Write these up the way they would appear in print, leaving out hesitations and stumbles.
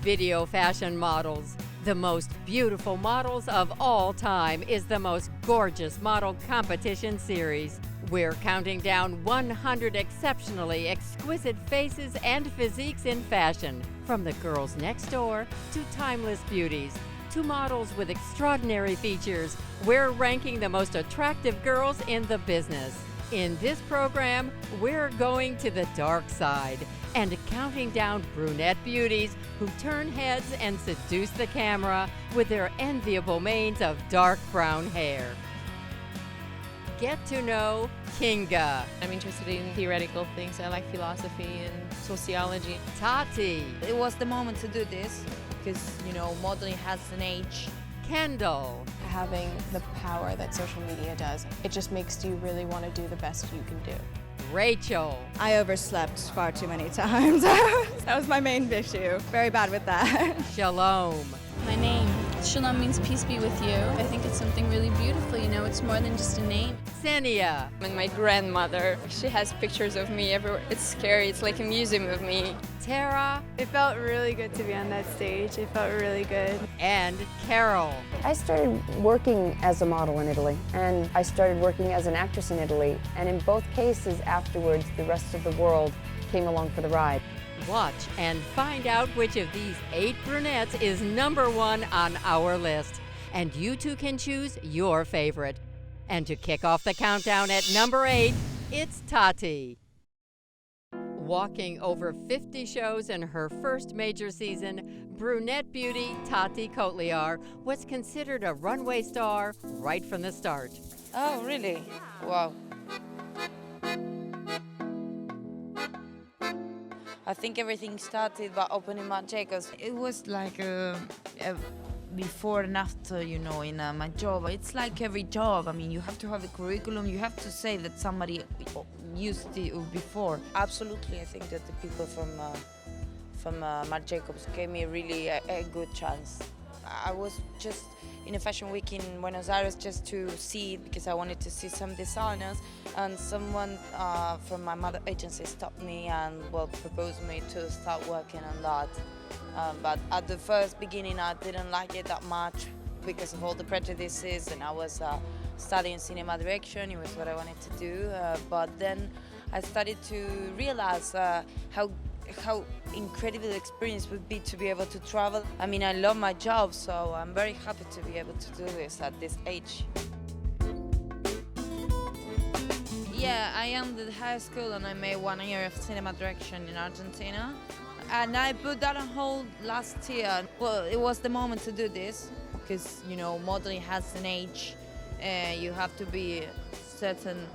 video fashion models. The most beautiful models of all time is the most gorgeous model competition series. We're counting down 100 exceptionally exquisite faces and physiques in fashion, from the girls next door to timeless beauties to models with extraordinary features. We're ranking the most attractive girls in the business. In this program, we're going to the dark side and counting down brunette beauties who turn heads and seduce the camera with their enviable manes of dark brown hair. Get to know Kinga. I'm interested in theoretical things. I like philosophy and sociology. Tati. It was the moment to do this because, modeling has an age. Kendall. Having the power that social media does, it just makes you really want to do the best you can do. Rachael. I overslept far too many times. That was my main issue. Very bad with that. Shalom. My name. Shalom means peace be with you. I think it's something really beautiful, it's more than just a name. Seniya. And my grandmother, she has pictures of me everywhere. It's scary, it's like a museum of me. Tara. It felt really good to be on that stage. It felt really good. And Carol. I started working as a model in Italy, and I started working as an actress in Italy, and in both cases afterwards, the rest of the world came along for the ride. Watch and find out which of these 8 brunettes is #1 on our list. And you too can choose your favorite. And to kick off the countdown at number 8, it's Tati. Walking over 50 shows in her first major season, brunette beauty Tati Kotliar was considered a runway star right from the start. Oh, really? Wow. I think everything started by opening Marc Jacobs. It was like a before and after, in my job. It's like every job. I mean, you have to have a curriculum. You have to say that somebody used it before. Absolutely, I think that the people from Marc Jacobs gave me really a good chance. I was just in a fashion week in Buenos Aires just to see it because I wanted to see some designers, and someone from my mother agency stopped me and proposed me to start working on that. But at the first beginning I didn't like it that much because of all the prejudices, and I was studying cinema direction. It was what I wanted to do, but then I started to realize how incredible the experience would be to be able to travel. I mean, I love my job, so I'm very happy to be able to do this at this age. Yeah, I ended high school and I made 1 year of cinema direction in Argentina. And I put that on hold last year. Well, it was the moment to do this because, modeling has an age. You have to be certain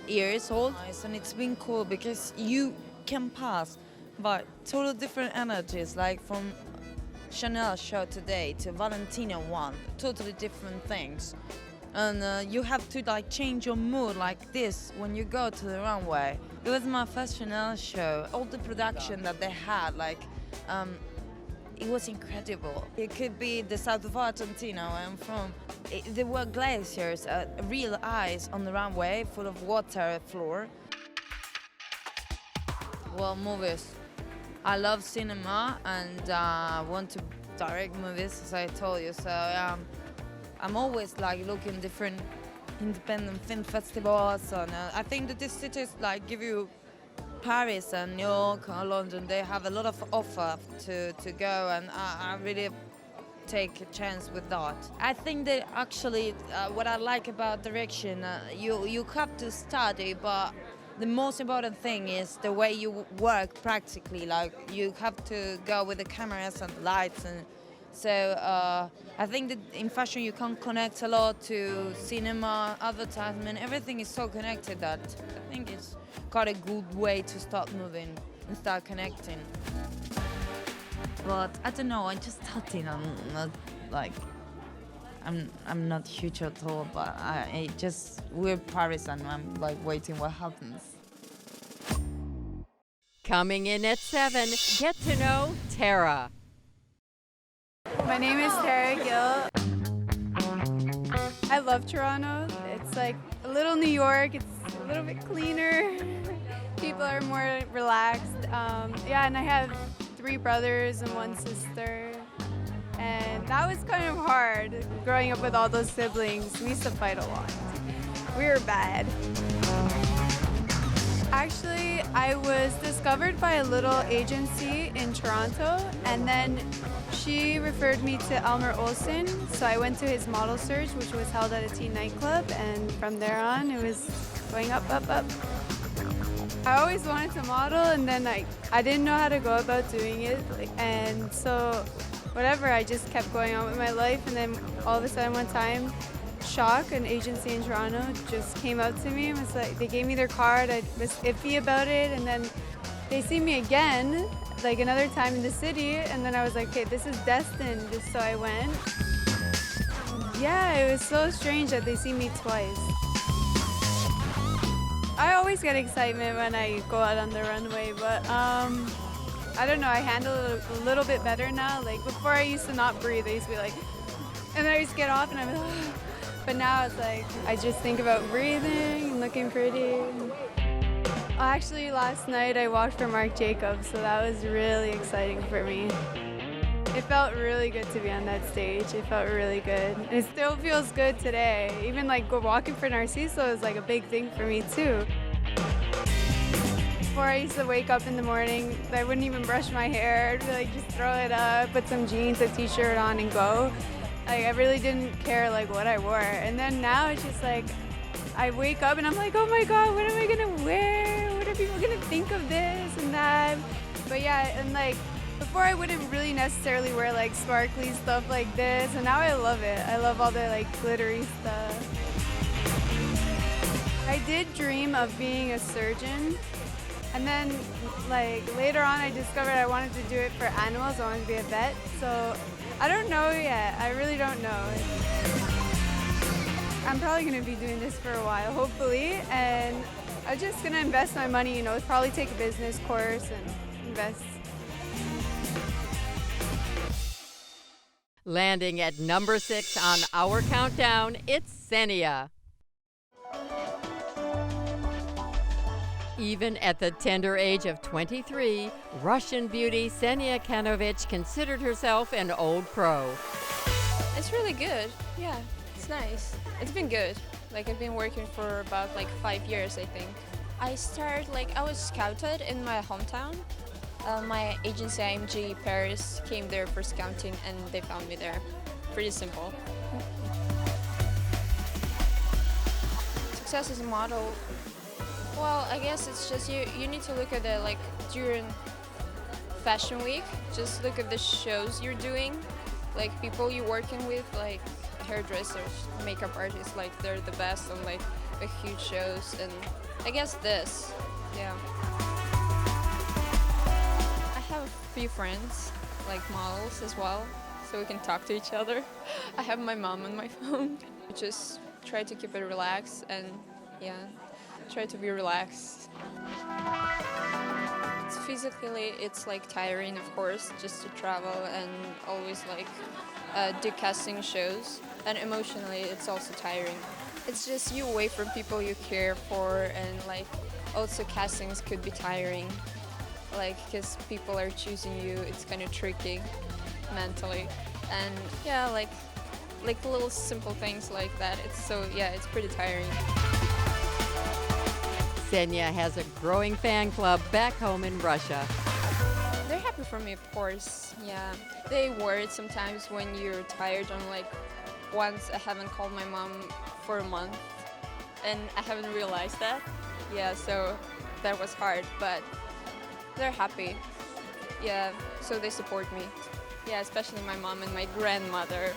years old. And it's been cool because you can pass but totally different energies, like from Chanel show today to Valentino one, totally different things. And you have to change your mood like this when you go to the runway. It was my first Chanel show. All the production that they had, it was incredible. It could be the south of Argentina where I'm from. There were glaciers, real ice on the runway, full of water floor. Well, movies. I love cinema and want to direct movies, as I told you. So I'm always looking different independent film festivals, and I think that these cities give you Paris and New York or London. They have a lot of offer to go, and I really take a chance with that. I think that actually what I like about direction, you have to study, but the most important thing is the way you work practically. You have to go with the cameras and lights, and so I think that in fashion you can connect a lot to cinema, advertisement. Everything is so connected that I think it's got a good way to start moving and start connecting. But I don't know. I just started. I'm not huge at all, but we're Paris and I'm waiting what happens. Coming in at 7, get to know Tara. My name is Tara Gill. I love Toronto. It's like a little New York. It's a little bit cleaner. People are more relaxed. And I have 3 brothers and 1 sister. And that was kind of hard, growing up with all those siblings. We used to fight a lot. We were bad. Actually, I was discovered by a little agency in Toronto, and then she referred me to Elmer Olsen, so I went to his model search, which was held at a teen nightclub, and from there on, it was going up, up, up. I always wanted to model, and then I didn't know how to go about doing it, and so whatever, I just kept going on with my life, and then all of a sudden one time, Shock, an agency in Toronto, just came out to me and was like, they gave me their card, I was iffy about it, and then they see me again, like another time in the city, and then I was like, okay, this is destined, just so I went. Yeah, it was so strange that they see me twice. I always get excitement when I go out on the runway, but I don't know, I handle it a little bit better now. Like before I used to not breathe, I used to be like, and then I used to get off and I'm like, but now it's like, I just think about breathing and looking pretty. Actually, last night I walked for Marc Jacobs, so that was really exciting for me. It felt really good to be on that stage. It felt really good. And it still feels good today. Even like walking for Narciso is like a big thing for me too. Before I used to wake up in the morning, I wouldn't even brush my hair. I'd be like, just throw it up, put some jeans, a t-shirt on and go. Like I really didn't care like what I wore. And then now it's just like, I wake up and I'm like, oh my God, what am I gonna wear? What are people gonna think of this and that? But yeah, and like, before I wouldn't really necessarily wear like sparkly stuff like this, and now I love it. I love all the like glittery stuff. I did dream of being a surgeon, and then like later on I discovered I wanted to do it for animals. I wanted to be a vet, so I don't know yet. I really don't know. I'm probably gonna be doing this for a while, hopefully, and I'm just gonna invest my money, you know, probably take a business course and invest. Landing at number 6 on our countdown, it's Seniya. Even at the tender age of 23, Russian beauty Seniya considered herself an old pro. It's really good. Yeah, it's nice. It's been good. Like I've been working for about like 5 years, I think. I was scouted in my hometown. My agency IMG Paris came there for scouting and they found me there. Pretty simple. Success as a model, well, I guess it's just you need to look at it like during fashion week, just look at the shows you're doing, like people you're working with, like hairdressers, makeup artists, like they're the best on like the huge shows, and I guess this, yeah. I have a few friends, like models as well, so we can talk to each other. I have my mom on my phone. Just try to keep it relaxed and yeah, try to be relaxed. Physically, it's like tiring, of course, just to travel and always like do casting shows. And emotionally, it's also tiring. It's just you away from people you care for, and like also castings could be tiring. Like, because people are choosing you, it's kind of tricky mentally. And yeah, like little simple things like that. It's pretty tiring. Seniya has a growing fan club back home in Russia. They're happy for me, of course. Yeah, they worried sometimes when you're tired. I'm like, once I haven't called my mom for a month, and I haven't realized that. Yeah, so that was hard, but they're happy. Yeah, so they support me. Yeah, especially my mom and my grandmother.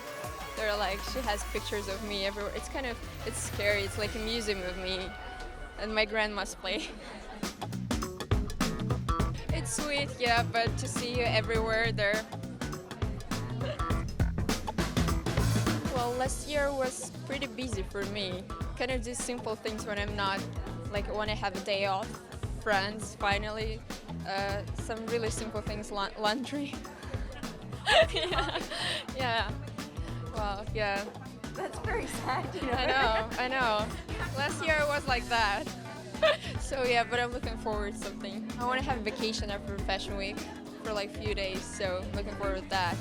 They're like, she has pictures of me everywhere. It's scary. It's like a museum of me and my grandma's play. It's sweet, yeah, but to see you everywhere there. Well, last year was pretty busy for me. Kind of do simple things when I'm not, like when I have a day off. Friends, finally. Some really simple things, laundry. Yeah. Well, yeah. That's very sad, you know. I know. Last year it was like that. So yeah, but I'm looking forward to something. I want to have a vacation after Fashion Week. for like a few days, so looking forward to that.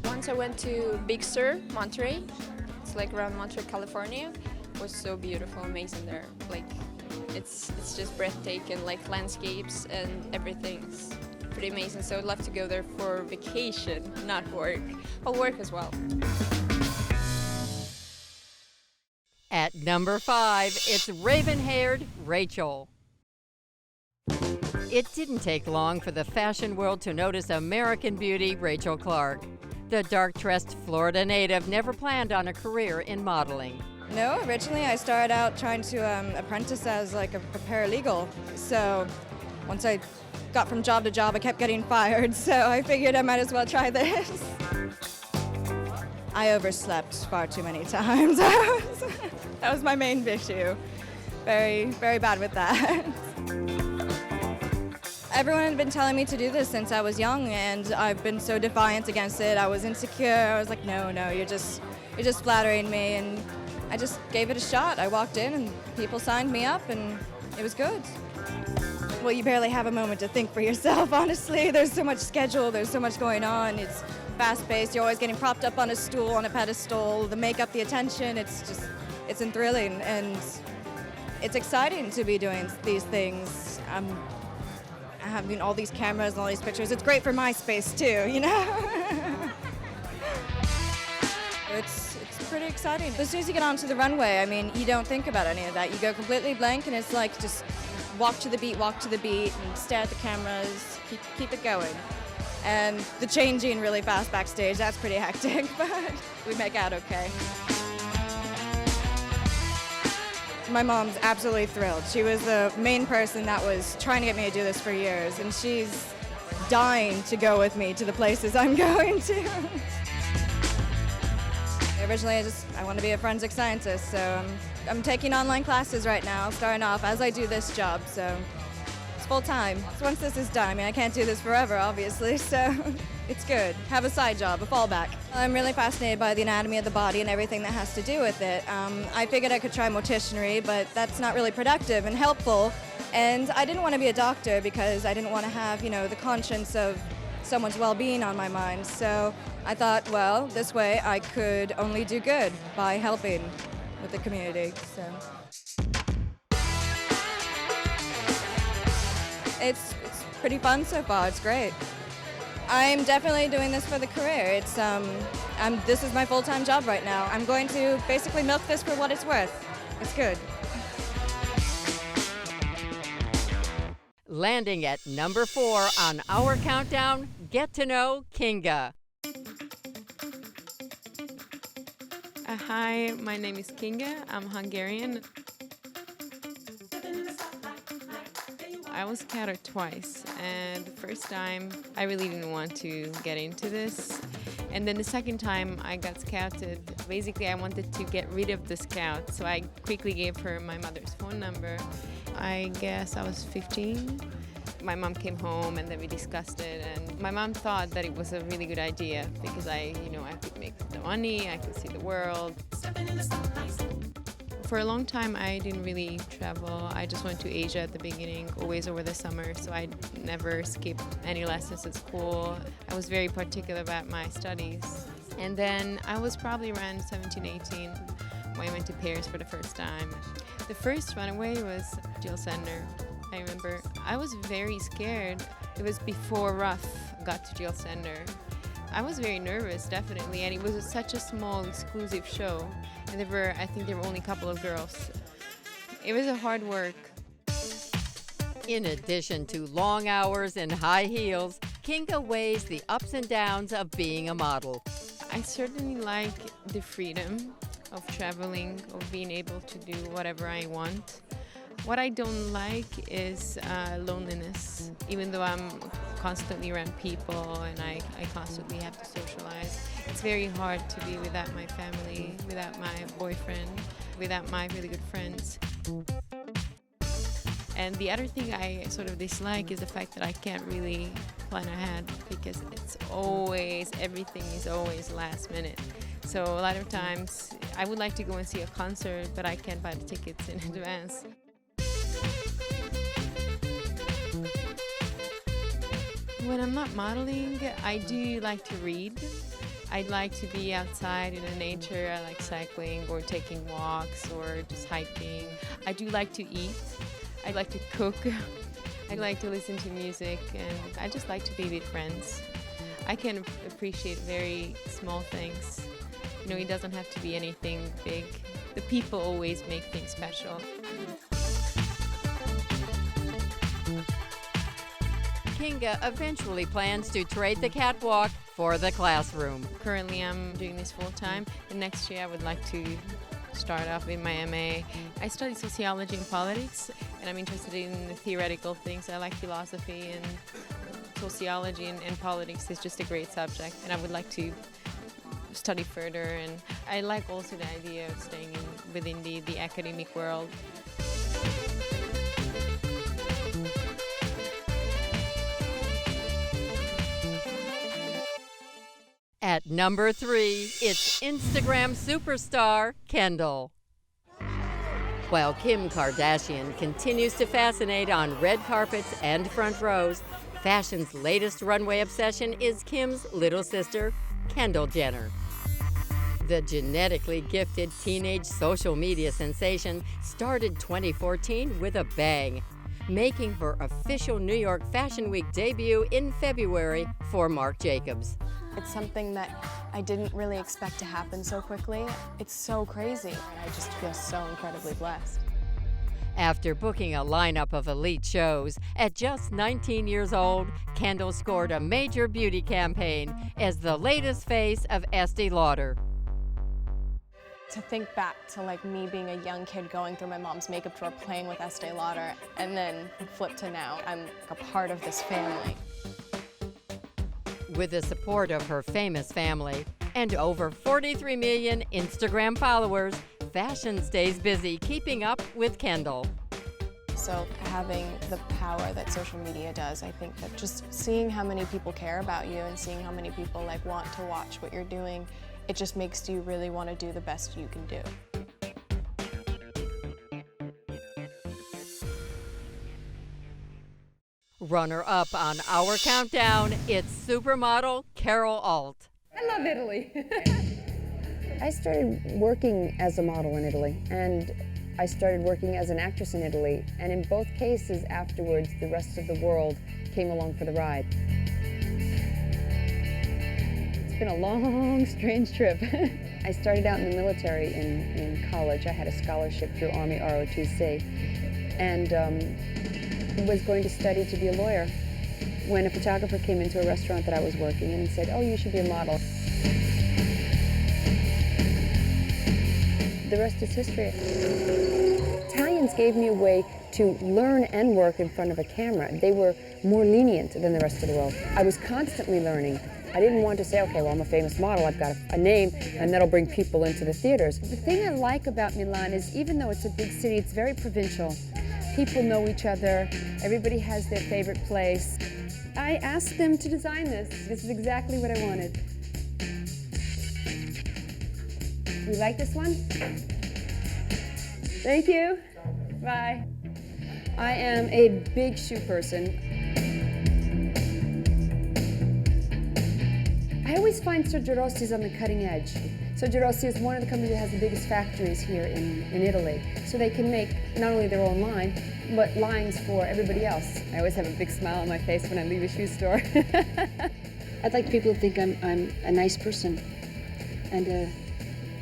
Once I went to Big Sur, Monterey. It's like around Monterey, California. It was so beautiful, amazing there. Like, it's just breathtaking, like landscapes and everything's pretty amazing. So I'd love to go there for vacation, not work. But work as well. At number 5, it's raven-haired Rachael. It didn't take long for the fashion world to notice American beauty Rachael Clark. The dark-dressed Florida native never planned on a career in modeling. No, originally I started out trying to apprentice as like a paralegal. So once I got from job to job, I kept getting fired. So I figured I might as well try this. I overslept far too many times. That was my main issue. Very, very bad with that. Everyone had been telling me to do this since I was young, and I've been so defiant against it. I was insecure. I was like, no, you're just flattering me, and I just gave it a shot. I walked in, and people signed me up, and it was good. Well, you barely have a moment to think for yourself, honestly. There's so much schedule. There's so much going on. It's fast-paced. You're always getting propped up on a stool, on a pedestal. The makeup, the attention. It's thrilling, and it's exciting to be doing these things. Having all these cameras and all these pictures. It's great for MySpace too, you know? It's pretty exciting. As soon as you get onto the runway, I mean, you don't think about any of that. You go completely blank, and it's like just walk to the beat, and stare at the cameras, keep it going. And the changing really fast backstage, that's pretty hectic, but we make out okay. My mom's absolutely thrilled. She was the main person that was trying to get me to do this for years, and she's dying to go with me to the places I'm going to. Originally, I want to be a forensic scientist, so I'm taking online classes right now, starting off as I do this job, so it's full time. So once this is done, I mean, I can't do this forever, obviously, so it's good. Have a side job, a fallback. I'm really fascinated by the anatomy of the body and everything that has to do with it. I figured I could try morticianry, but that's not really productive and helpful. And I didn't want to be a doctor because I didn't want to have, the conscience of someone's well-being on my mind. So I thought, well, this way I could only do good by helping with the community. So it's pretty fun so far. It's great. I'm definitely doing this for the career. This is my full-time job right now. I'm going to basically milk this for what it's worth. It's good. Landing at number 4 on our countdown, get to know Kinga. Hi, my name is Kinga. I'm Hungarian. I was scouted twice, and the first time I really didn't want to get into this. And then the second time I got scouted, basically I wanted to get rid of the scout, so I quickly gave her my mother's phone number. I guess I was 15. My mom came home and then we discussed it, and my mom thought that it was a really good idea because I could make the money, I could see the world. For a long time, I didn't really travel. I just went to Asia at the beginning, always over the summer, so I never skipped any lessons at school. I was very particular about my studies. And then I was probably around 17, 18 when I went to Paris for the first time. The first runaway was Jill Sender. I remember I was very scared. It was before Ruff got to Jill Sender. I was very nervous, definitely, and it was such a small, exclusive show. And I think there were only a couple of girls. It was a hard work. In addition to long hours and high heels, Kinga weighs the ups and downs of being a model. I certainly like the freedom of traveling, of being able to do whatever I want. What I don't like is loneliness, even though I'm constantly around people and I constantly have to socialize. It's very hard to be without my family, without my boyfriend, without my really good friends. And the other thing I sort of dislike is the fact that I can't really plan ahead because everything is always last minute. So a lot of times I would like to go and see a concert, but I can't buy the tickets in advance. When I'm not modeling, I do like to read. I like to be outside in the nature. I like cycling or taking walks or just hiking. I do like to eat. I like to cook. I like to listen to music, and I just like to be with friends. I can appreciate very small things. You know, it doesn't have to be anything big. The people always make things special. Kinga eventually plans to trade the catwalk for the classroom. Currently, I'm doing this full-time, and next year I would like to start off in my MA. I study sociology and politics, and I'm interested in the theoretical things. I like philosophy, and sociology and politics is just a great subject, and I would like to study further. And I like also the idea of staying within the academic world. At number 3, it's Instagram superstar Kendall. While Kim Kardashian continues to fascinate on red carpets and front rows, fashion's latest runway obsession is Kim's little sister, Kendall Jenner. The genetically gifted teenage social media sensation started 2014 with a bang, making her official New York Fashion Week debut in February for Marc Jacobs. It's something that I didn't really expect to happen so quickly. It's so crazy. I just feel so incredibly blessed. After booking a lineup of elite shows, at just 19 years old, Kendall scored a major beauty campaign as the latest face of Estee Lauder. To think back to like me being a young kid going through my mom's makeup drawer playing with Estee Lauder, and then flip to now, I'm a part of this family. With the support of her famous family and over 43 million Instagram followers, fashion stays busy keeping up with Kendall. So having the power that social media does, I think that just seeing how many people care about you and seeing how many people like want to watch what you're doing, it just makes you really want to do the best you can do. Runner-up on our countdown, it's supermodel Carol Alt. I love Italy. I started working as a model in Italy, and I started working as an actress in Italy, and in both cases afterwards, the rest of the world came along for the ride. It's been a long, strange trip. I started out in the military in college. I had a scholarship through Army ROTC, and was going to study to be a lawyer when a photographer came into a restaurant that I was working in and said, "Oh, you should be a model." The rest is history. Italians gave me a way to learn and work in front of a camera. They were more lenient than the rest of the world. I was constantly learning. I didn't want to say, okay, well, I'm a famous model, I've got a name, and that'll bring people into the theaters. The thing I like about Milan is even though it's a big city, it's very provincial. People know each other, everybody has their favorite place. I asked them to design this. This is exactly what I wanted. You like this one? Thank you. Bye. I am a big shoe person. I always find Sergio Rossi's on the cutting edge. Sergio Rossi is one of the companies that has the biggest factories here in Italy. So they can make not only their own line, but lines for everybody else. I always have a big smile on my face when I leave a shoe store. I'd like people to think I'm a nice person and a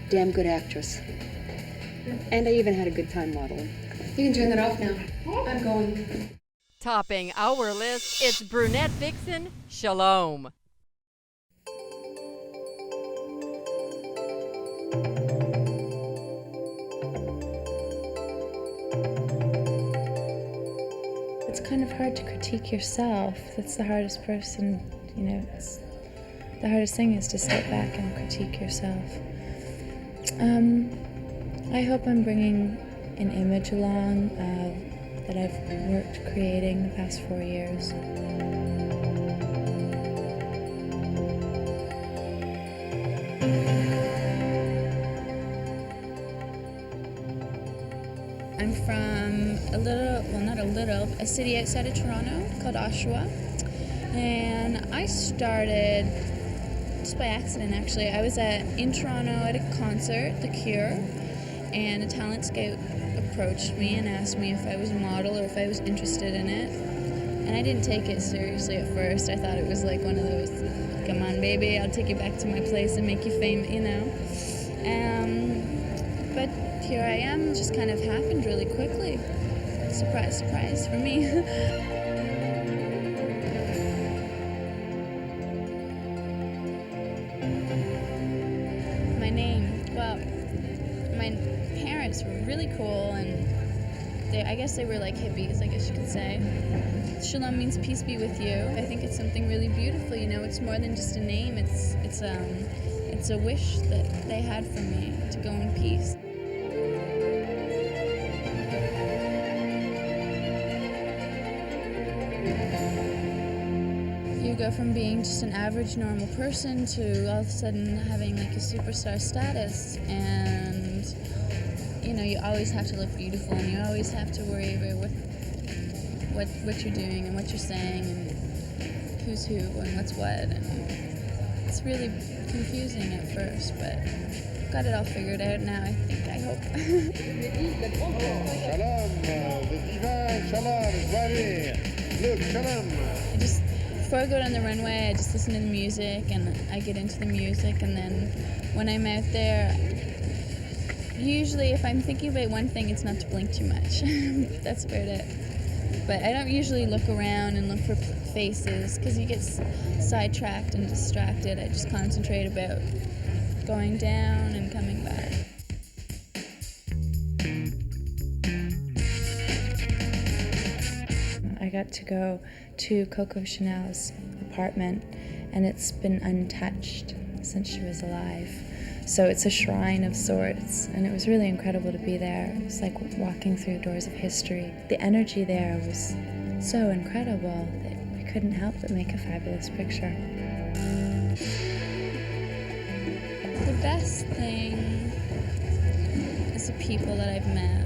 damn good actress. And I even had a good time modeling. You can turn that off now. I'm going. Topping our list, it's brunette vixen Shalom. It's kind of hard to critique yourself. That's the hardest person, you know, the hardest thing is to sit back and critique yourself. I hope I'm bringing an image along that I've worked creating the past 4 years. I'm from a city outside of Toronto called Oshawa. And I started just by accident, actually. I was in Toronto at a concert, The Cure, and a talent scout approached me and asked me if I was a model or if I was interested in it. And I didn't take it seriously at first. I thought it was like one of those, come on baby, I'll take you back to my place and make you famous, you know. But here I am, it just kind of happened really quickly. Surprise, surprise for me. My name, well, my parents were really cool, and I guess they were like hippies, I guess you could say. Shalom means peace be with you. I think it's something really beautiful, you know, it's more than just a name, it's a wish that they had for me to go in peace. You go from being just an average normal person to all of a sudden having like a superstar status, and you know, you always have to look beautiful, and you always have to worry about what you're doing and what you're saying and who's who and what's what, and it's really confusing at first, but got it all figured out now, I think, I hope. Before I go down the runway, I just listen to the music and I get into the music, and then when I'm out there, usually if I'm thinking about one thing, it's not to blink too much. That's about it. But I don't usually look around and look for faces because you get sidetracked and distracted. I just concentrate about going down and coming back. I got to go to Coco Chanel's apartment, and it's been untouched since she was alive. So it's a shrine of sorts, and it was really incredible to be there. It was like walking through doors of history. The energy there was so incredible that we couldn't help but make a fabulous picture. The best thing is the people that I've met.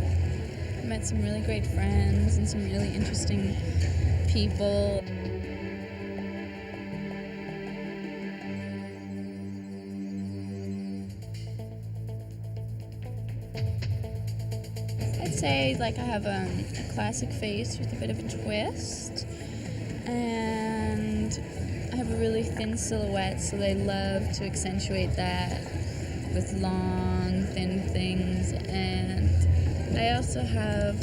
I've met some really great friends and some really interesting people. I'd say like I have a classic face with a bit of a twist, and I have a really thin silhouette, so they love to accentuate that with long, thin things. And I also have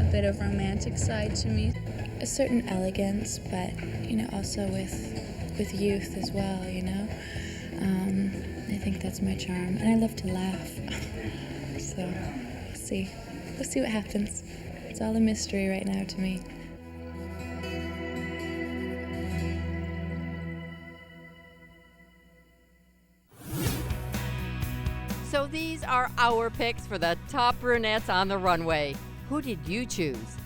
a bit of romantic side to me, a certain elegance, but you know, also with youth as well. You know, I think that's my charm, and I love to laugh. So we'll see what happens. It's all a mystery right now to me. So these are our picks for the top brunettes on the runway. Who did you choose?